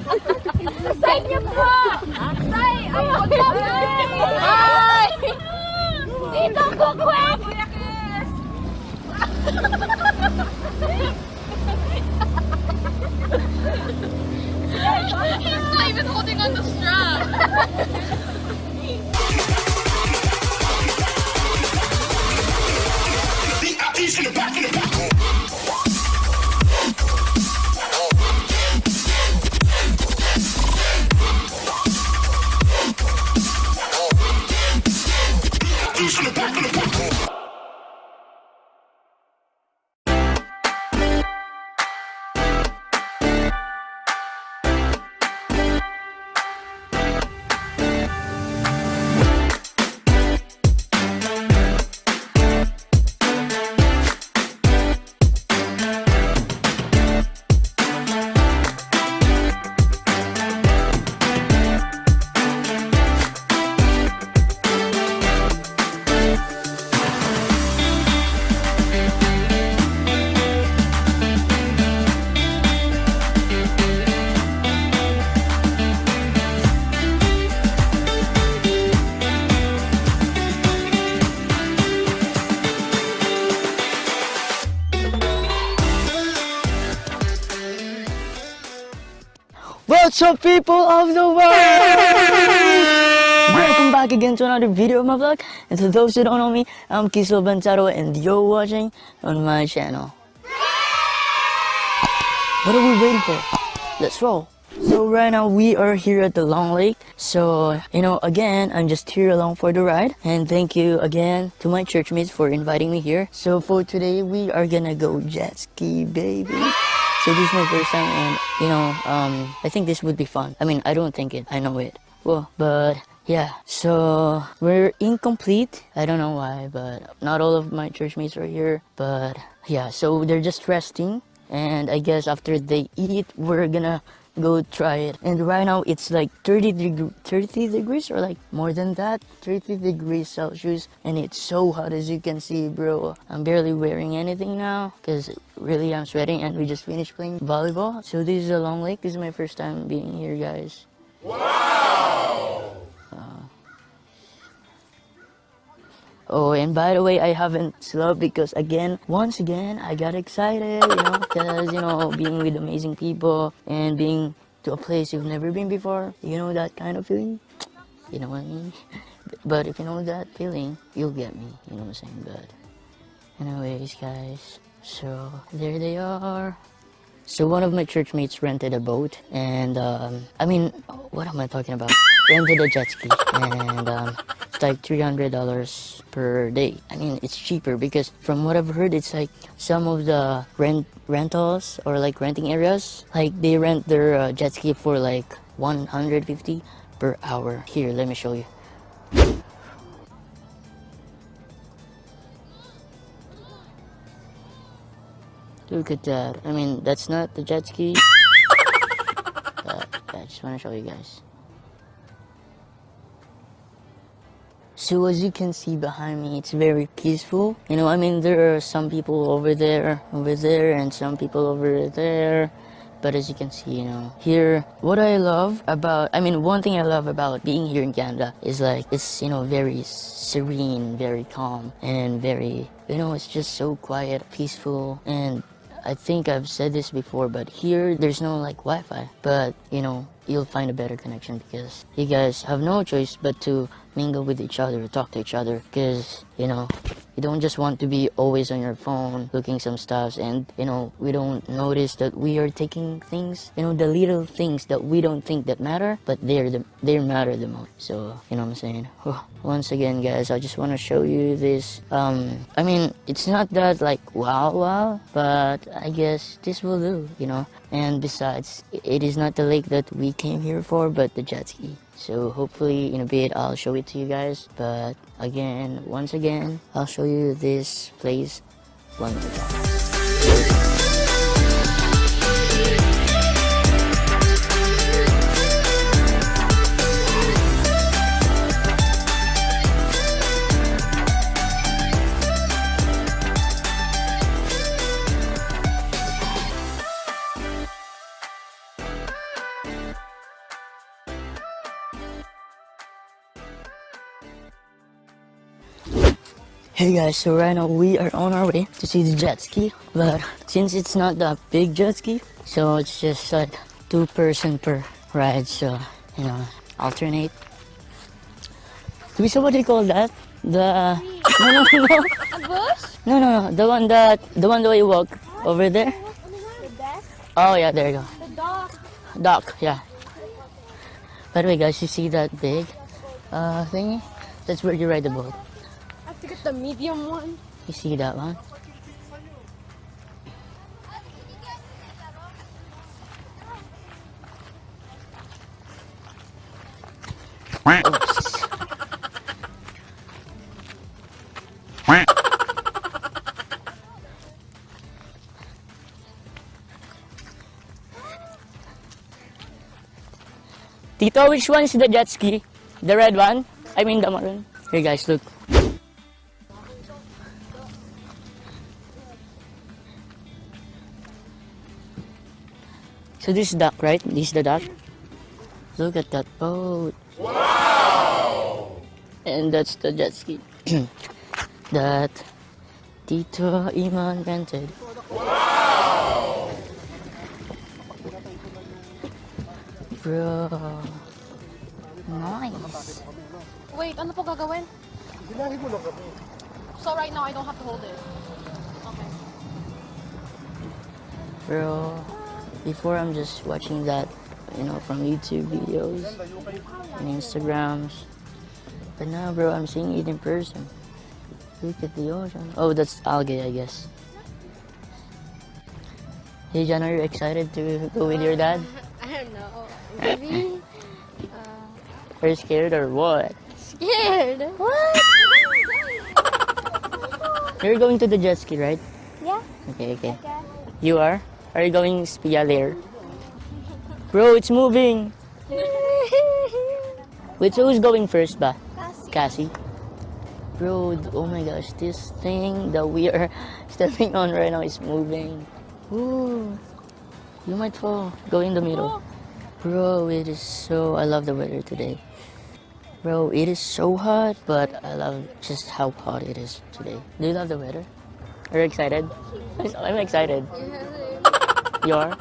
Sa inyo po! Say, ay, ay! Dito ko, Kuya Chris! He's not even holding on the strap. He's in the back, in the back. He's in the back, in the back. What's up, people of the world? Welcome back again to another video of my vlog. And to those who don't know me, I'm Chislev Bantatua and you're watching on my channel. What are we waiting for? Let's roll. So right now we are here at the Long Lake. So, again, I'm just here along for the ride. And thank you again to my church mates for inviting me here. So for today, we are gonna go jet ski, baby. So this is my first time and, I think this would be fun. I mean, I don't think it, I know it. Well, but yeah, so we're incomplete. I don't know why, but not all of my church mates are here. But yeah, so they're just resting. And I guess after they eat, we're gonna go try it. And right now it's like 30 degrees or like more than that, 30 degrees Celsius, and it's so hot as you can see, bro. I'm barely wearing anything now because really I'm sweating, and we just finished playing volleyball. So this is a Long Lake. This is my first time being here, guys. Wow. Oh, and by the way, I haven't slept because once again, I got excited, because, being with amazing people and being to a place you've never been before, that kind of feeling? You know what I mean? But if you know that feeling, you'll get me, you know what I'm saying? But anyways, guys, so there they are. So one of my church mates rented a boat, and what am I talking about? Rented a jet ski, and it's like $300 per day. I mean, it's cheaper because from what I've heard, it's like some of the rentals or like renting areas, like they rent their jet ski for like $150 per hour. Here, let me show you. Look at that. I mean, that's not the jet ski. But I just want to show you guys. So as you can see behind me, it's very peaceful. There are some people over there, and some people over there. But as you can see, here, what I love about, one thing I love about being here in Canada is like, it's, very serene, very calm, and very, it's just so quiet, peaceful, and I think I've said this before, but here, there's no like Wi-Fi, but, you'll find a better connection because you guys have no choice but to mingle with each other, talk to each other, because, you don't just want to be always on your phone looking some stuff, and we don't notice that we are taking things, the little things that we don't think that matter, but they matter the most. So you know what I'm saying? Once again, guys, I just want to show you this. It's not that like wow, but I guess this will do, and besides, it is not the lake that we came here for, but the jet ski. So hopefully in a bit I'll show it to you guys, but once again, I'll show you this place one more time. Hey guys, so right now we are on our way to see the jet ski, but since it's not that big jet ski, so it's just like 2 person per ride, so you know, alternate. Do we say what do you call that? The no. A bush? No, the one that you walk over there. The desk? Oh yeah, there you go. The dog? Dock, yeah. By the way, guys, you see that big thingy? That's where you ride the boat. I have to get the medium one. You see that one? Oops. Tito, which one is the jet ski? The red one? I mean the maroon. Here guys, look. So this is dock, right? This is the dock. Look at that boat. Wow! And that's the jet ski that Tito Iman rented. Wow! Bro. Nice. Wait, ano po gagawin? So right now, I don't have to hold it. Okay. Bro, before I'm just watching that, you know, from YouTube videos and Instagrams. But now, bro, I'm seeing it in person. Look at the ocean. Oh, that's algae, I guess. Hey, John, are you excited to go with your dad? I don't know. Maybe? Are you scared or what? Scared? What? You're going to the jet ski, right? Yeah. Okay. You are? Are you going Spia there? Bro, it's moving! Wait, so who's going first ba? Cassie. Bro, oh my gosh, this thing that we are stepping on right now is moving. Ooh, you might fall. Go in the middle. Bro, it is so... I love the weather today. Bro, it is so hot, but I love just how hot it is today. Do you love the weather? Are you excited? I'm excited. You are?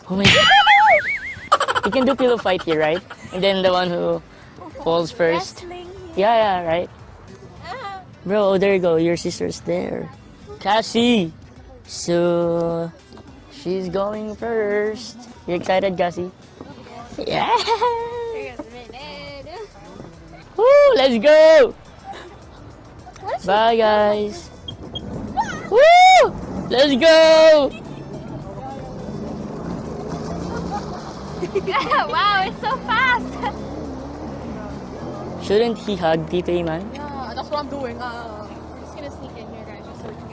Oh my god! You can do pillow fight here, right? And then the one who falls first. Yeah, right? Bro, oh, there you go. Your sister's there. Cassie! So, she's going first. You excited, Cassie? Yeah! Woo! Let's go! Bye, guys. Woo! Let's go! Wow, it's so fast! Shouldn't he hug Tito Iman? Yeah, that's what I'm doing. I'm just gonna sneak in here, guys, just so we can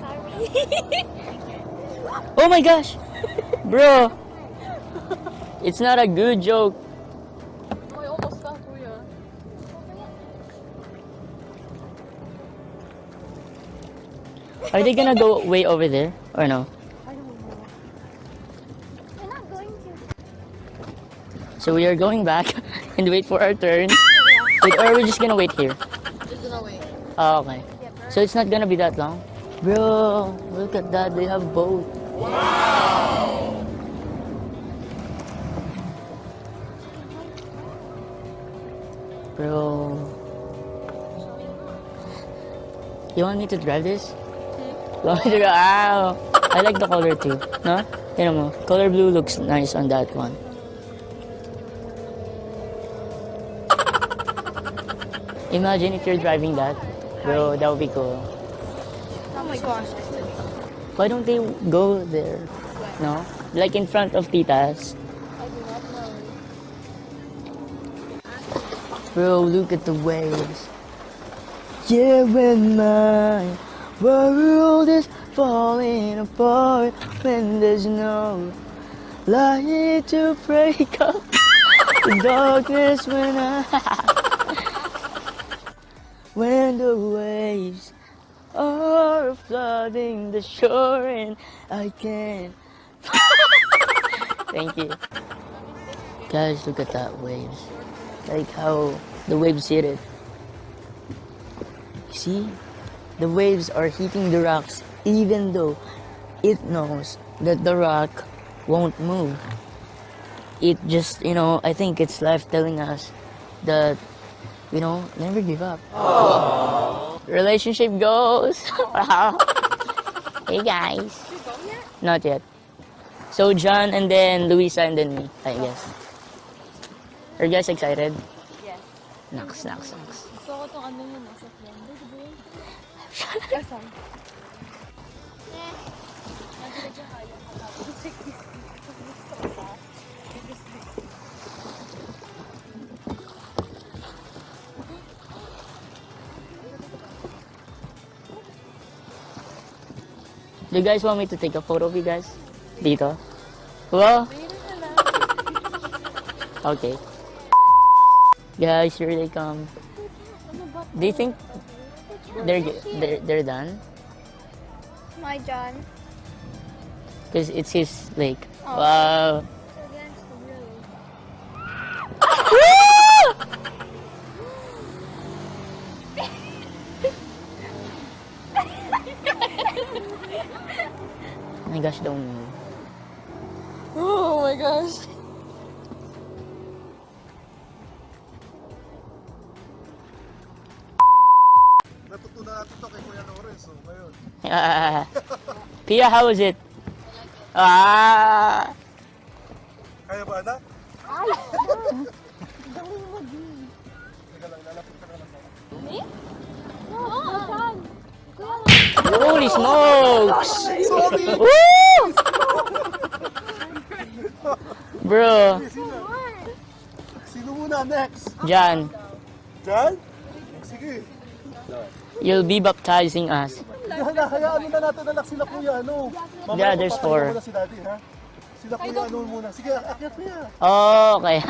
get Oh my gosh! Bro! It's not a good joke. Oh, I almost fell through you. Are they gonna go way over there? Or no? We're not going to. So we are going back and wait for our turn. Wait, or are we just gonna wait here? Just gonna wait. Oh, okay. So it's not gonna be that long? Bro, look at that. They have both. Wow! Bro. You want me to drive this? You want me to go? Ow! I like the color too. No? You know, color blue looks nice on that one. Imagine if you're driving that. Bro, that would be cool. Oh my gosh. Why don't they go there? No? Like in front of Tita's. Bro, look at the waves. Yeah, when my world is falling apart, when there's no light to break up the darkness when the waves are flooding the shore and I can't. Thank you. Guys, look at that waves. Like how The waves hit it. See? The waves are hitting the rocks even though it knows that the rock won't move. It just, I think it's life telling us that, never give up. Relationship goals. Hey guys. Not yet. So John and then Luisa and then me, I guess. Are you guys excited? Yes. Naks. Gusto ko itong ano yun, nasa blender. Do you guys want me to take a photo of you guys? Dito? Wow. Okay. Guys, here they come. Do you think they're done? My John. Because it's his lake. Wow. Oh my gosh, don't move. Oh my gosh. Natutunan natin ito kay Kuya Lawrence, so ngayon. Pia, how was it? Ah! Kaya ba, anak? Teka lang, lalapit ka na lang. Holy smokes! Sorry! Woo! Bro, Sino muna next? John, Jan? Sige. you'll be baptizing us. Hayaan na natin anak sila Kuya, ano? Yeah, there's four. Muna si Daddy, ha? Sila Kuya, ano muna? Sige, akyat Kuya. Oh, okay.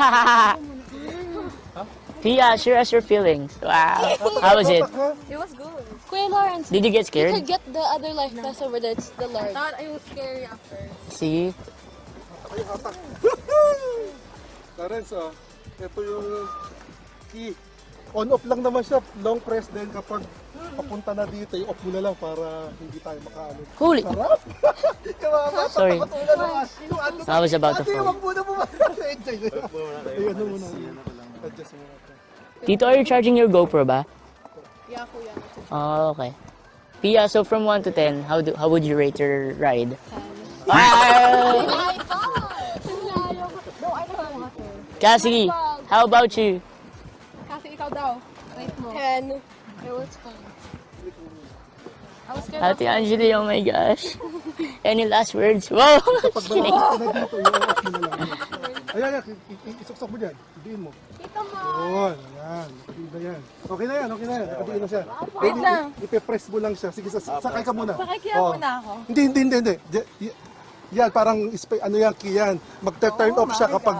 Pia, share us your feelings. Wow. How was it? It was good. Kuya Lawrence, Did you get you scared? could get the other life vest over there. It's the large. I thought it was scary at first. See? Ay, hatak. Lawrence, ito yung key. On-off lang naman siya. Long press din kapag papunta na dito, i-off mo na lang para hindi tayo makaano. Holy. Sarap! Sorry. Yung ano, I was about to ate, fall. wag muna bumalik. Enjoy na. Ayun na muna. Adjust mo na. Tito, are you charging your GoPro ba? Yeah, Kuya. Oh, okay. Pia, so from 1 to 10, how would you rate your ride? Ah! Cassie, how about you? Kasi ikaw daw. Wait mo. 10. It was fun. I was scared. Ate Angeli, oh my gosh. Any last words? Wow! Pag malapit ka na dito, i-off mo na lang. Ayan, isuksak mo dyan. Ibiin mo. Tito mo. Yun, ayan. Nakadiin na yan. Okay na yan. Nakadiin na siya. Wait lang. Ipe-press mo lang siya. Sige, sakay ka muna. Sakay kaya Oh. muna ako. Hindi. Yan, parang, ano yan, key yan. Magte-turn off siya kapag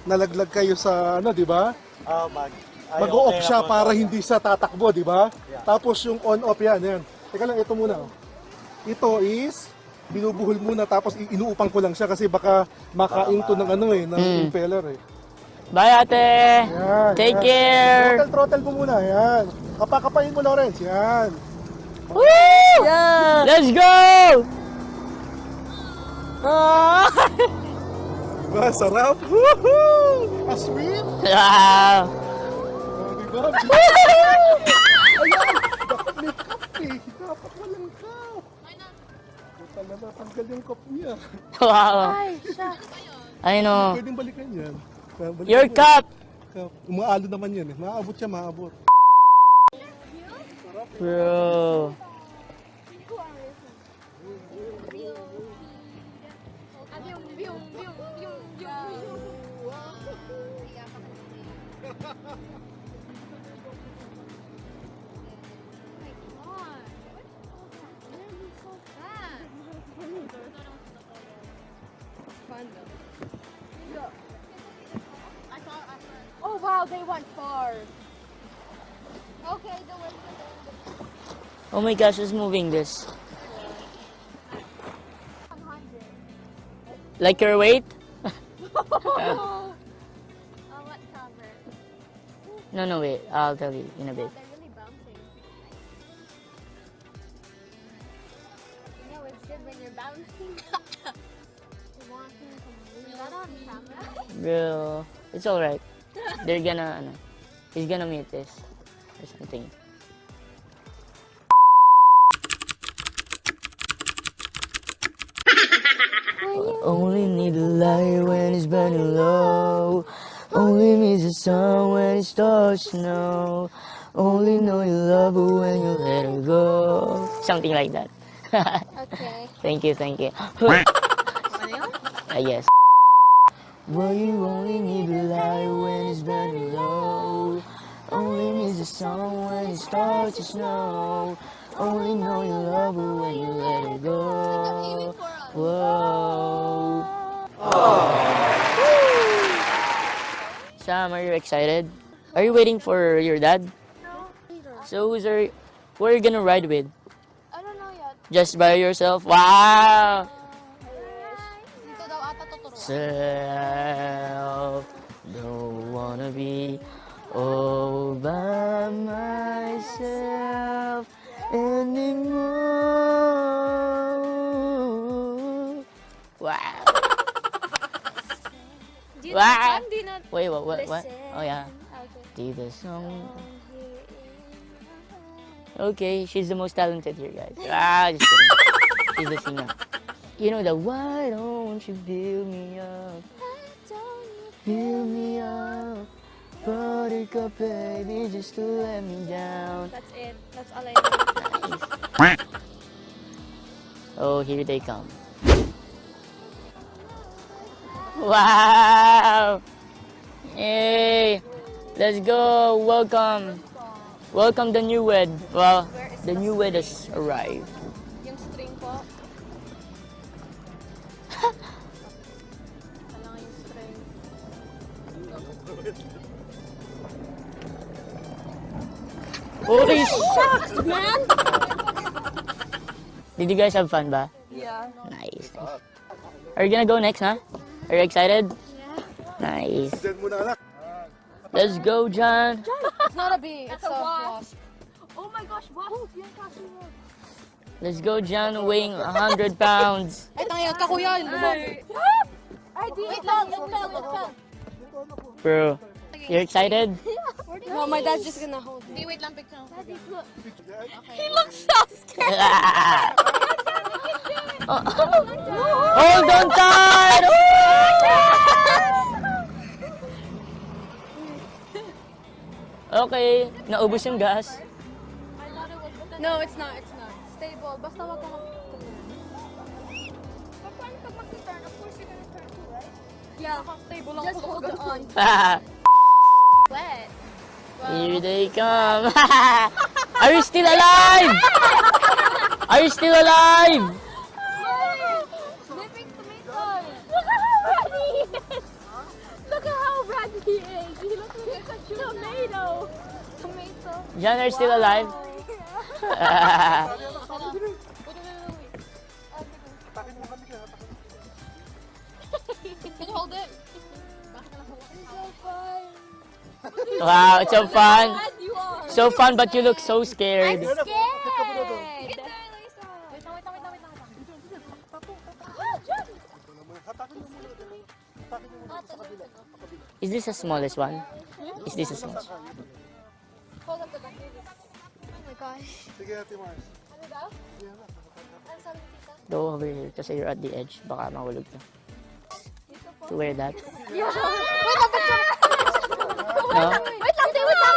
nalaglag kayo sa, di ba? Mag-o-off siya para hindi siya tatakbo, di ba? Tapos yung on-off yan. Teka lang, ito muna. Ito is, binubuhol muna tapos inuupang ko lang siya kasi baka makain to ng ng impeller eh. Bye, ate! Yan, Take yan. care! Throttle mo muna, yan. Kapakapain mo, Lawrence, yan. Woo! Let's go! Ah! Diba, sarap? Woohoo! Asweet! Wow! Oh, diba? Ayan! Dapat may cup eh. Dapat walang cup. Talaga, tanggal yung cup niya. Wow! Ay, siya. I know. Pwedeng balikan yan. Balikan Your yan. cup! Umaalo naman yan eh. Maabot siya, maabot. Bro. Oh wow, they went far. Okay, the one. Oh my gosh, who's moving this? Like your weight? Oh, what cover? No, wait. I'll tell you in a bit. They're really bouncing. You know it's good when you're bouncing. You want me to move that on camera? Bro, it's alright. They're gonna, he's gonna mute this or something. Only need the light when it's burning low. Only miss the sun when it starts to snow. Only know you love her when you let her go. Something like that. Okay. Thank you. Yes. Well, you only need the light when it's burning low. Only miss the sun when it starts to snow. Only know you love her when you let her go. Whoa. Sam, are you excited? Are you waiting for your dad? No. So who are you gonna ride with? I don't know yet. Just by yourself? Wow! Dito daw ata tuturuan. Self, don't wanna be all by myself anymore. Wow. Do you Wow. know the song? Do you know? Wait, what? Listen. Oh yeah. Okay. Do the song. Okay, she's the most talented here, guys. Just kidding. She's the singer. You know the why don't you build me up? Build me up. Buttercup baby, just to let me down. That's it. That's all I know. Nice. Oh, here they come. Wow! Hey! Let's go! Welcome! Welcome the newlywed. Well, the newlywed has arrived. Yung string po. Kailangan yung string. Holy Shucks, man! Did you guys have fun ba? Yeah. Nice. Are you gonna go next, huh? Are you excited? Yeah. Nice. Diyan muna anak. Let's go, John. It's not a bee, it's a wasp. Oh my gosh, wasp! Yan kasi mo. Let's go, John, weighing 100 pounds. Ay, tangin, kakuya, lumabog. Ay, di. It fell. Bro, you excited? No, my dad's just gonna hold it. Wait lang, picture. Daddy, look. He looks so scared. Hold on tight! Okay, naubos yung gas. No, it's not, it's not. Stable, basta wag ka But paano pag mag-turn? Of course you're gonna turn too, right? Yeah, stable lang. Just hold it on. Wet. Here they come. Are you still alive? Are you still alive? Sniffing tomatoes. Look at how red he is. Look at how red he is. He looks like a tomato. Tomato. John, are you still alive? Can you hold it? Wow, it's so fun. You are. So fun, but you look so scared. Scared. Is this the smallest one? Is this the smallest? Hold up the back. Oh my gosh. Sige, Ate Mars. Ano daw? Ano sabi ni tita? Go over here kasi you're at the edge. Baka mahulog ka. To wear that? Wait lang, picture. No? Wait lang, wait lang.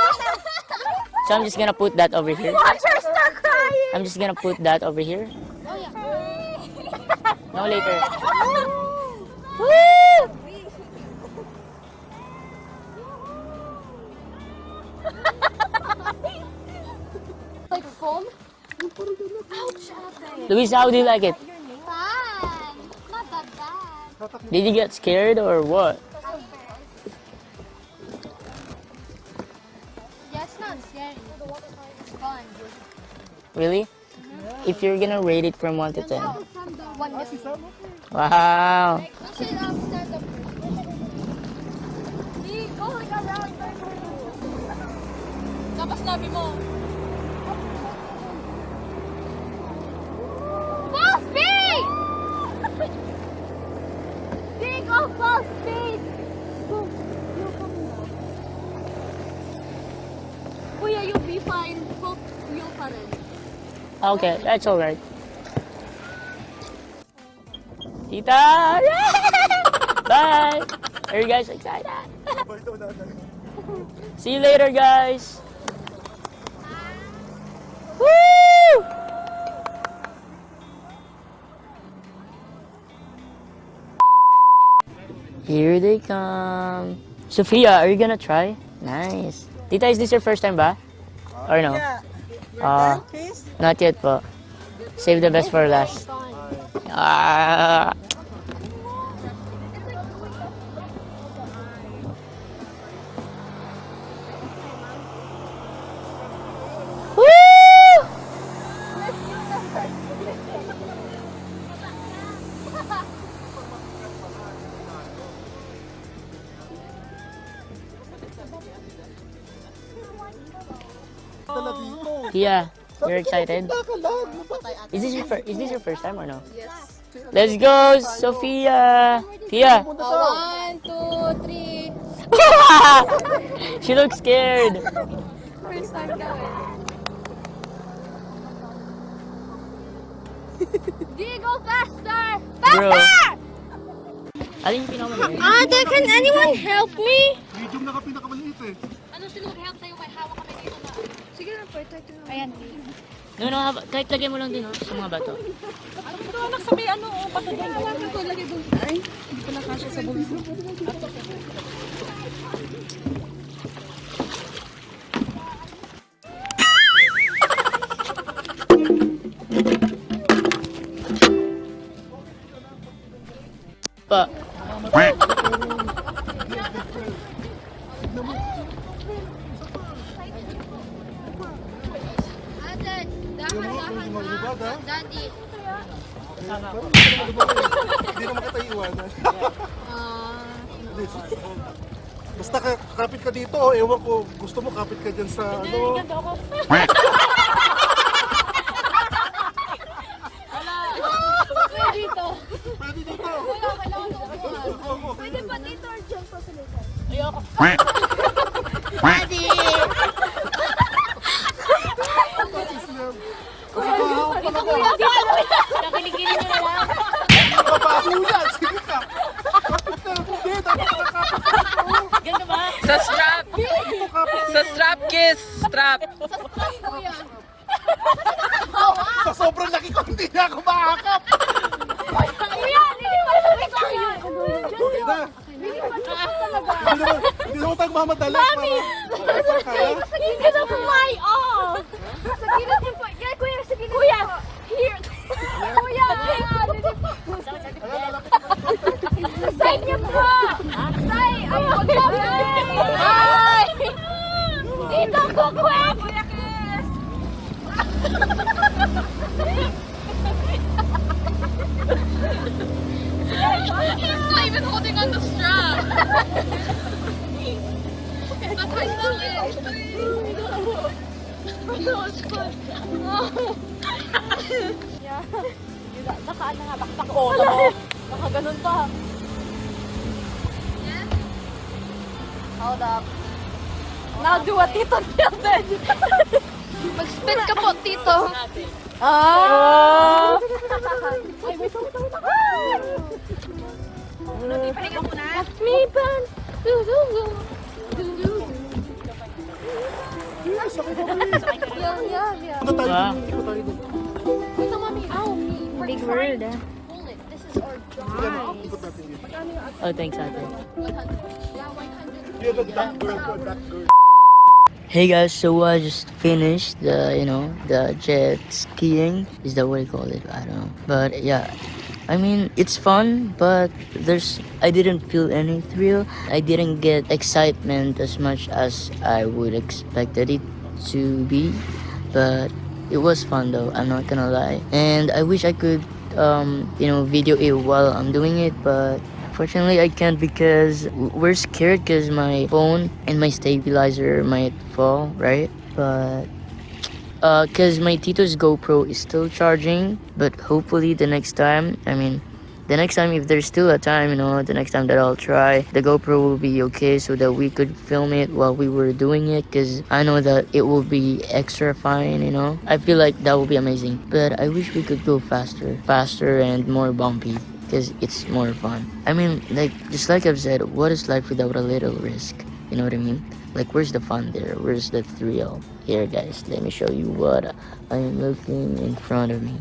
So I'm just gonna put that over here. Watch her start crying. I'm just gonna put that over here. Oh yeah. No, later. Woo! Like foam? Luis, how do you like it? Fun. Not that bad. Did you get scared or what? Yeah, it's not scary. It's fun. Really? If you're gonna rate it from 1 to 10. 1 million. Wow. We should start the first. Go like around. Tapos labi mo. Full speed! Dig off full speed! Kuya, you'll be fine. You'll pa rin. Okay, that's alright. Tita! Bye! Are you guys excited? See you later, guys! Woo! Here they come. Sophia, are you gonna try? Nice. Tita, is this your first time ba? Or no? Not yet po. Save the best for last. Ah. Woo! Tia, you're excited? Is this your first time or no? Yes. Let's go, Sophia. Tia. 1, 2, 3. She looks scared. First time daw eh. Digo, faster! Bro. Faster! Alin yung pinakamaliit? Ate, can anyone help me? Medium na ka pinakamaliit eh. Ano sino mag-help sa'yo? May hawak kami dito na. Sige na, protect na. Ayan. No, kahit lagay mo lang din sa mga bato. Ito anak sa may ano, bato doon. Hawakan ko, lagay doon. Ay, hindi ko nakasya sa bulso. Pa. Ate, dahan-dahan ha. Daddy. Hindi naman kita iiwanan. Basta kapit ka dito, ewan ko, gusto mo kapit ka dyan sa ano. Pwede dito. Pwede dito. Wala, kailangan ko upuan. Pwede pa dito or dyan pa sa likod? Ayoko. Daddy! Kapahawak pa na ko. Nakiligilin nyo na lang. Kapahulan, sige ka. Kapit ka, hindi, dapat nakakapit. Ganda ba? Sa strap! Sa strap kiss! Strap! Kuya. Sa sobrang laki ko, hindi na ako makakap. Kuya, nilipat sa likod yan! Okay na. Hindi naman tayo mamadali. Mami! Sa gilid na po, my off! Sa gilid niyo po. Yan, kuya, sa gilid. Kuya! Here! Kuya! Sa side niyo po! Side! Ay, huwag po! Ay! Dito po, kuya! Kuya, kiss! He's not even holding on the strap. That's why he's not Baka ano nga, bakbak ko. Baka ganun pa. Hold up. Now do what Tito did. Mag-spit ka po, Tito. Ah! Ay, wait. Palingan mo na. Me pants! Yes, ako ba kayo? Yeah. Ito tayo, Wow. ito tayo dun. Wait, mami. Ow, Big word, ah. Pull it. This is our job. Yan, ikot natin dito. Oh, thanks, ate. 100. Yeah, 100. Yan, that girl. Hey guys, so I just finished the jet skiing. Is that what you call it? I don't know. But yeah, I mean, it's fun, but I didn't feel any thrill. I didn't get excitement as much as I would expected it to be. But it was fun though, I'm not gonna lie. And I wish I could, video it while I'm doing it, but unfortunately, I can't because we're scared because my phone and my stabilizer might fall, right? but cause my Tito's GoPro is still charging, but hopefully the next time, if there's still a time, the next time that I'll try, the GoPro will be okay so that we could film it while we were doing it, because I know that it will be extra fine, I feel like that will be amazing. But I wish we could go faster and more bumpy, because it's more fun. Just like I've said, what is life without a little risk? You know what I mean? Like, where's the fun there? Where's the thrill? Here, guys, let me show you what I am looking in front of me.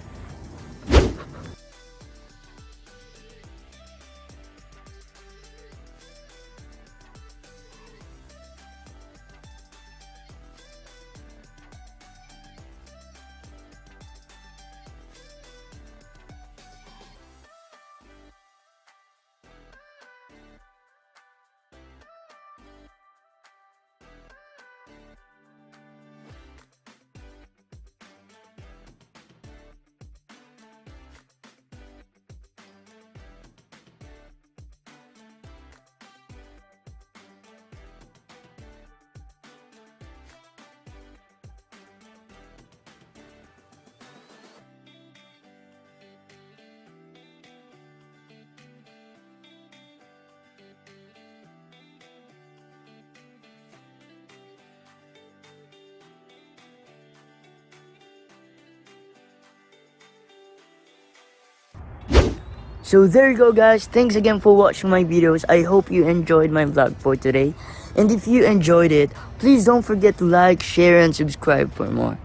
So there you go, guys. Thanks again for watching my videos. I hope you enjoyed my vlog for today. And if you enjoyed it, please don't forget to like, share, and subscribe for more.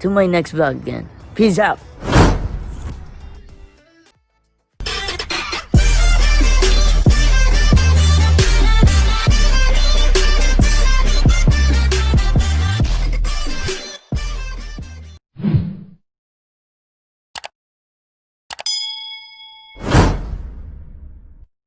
To my next vlog again. Peace out.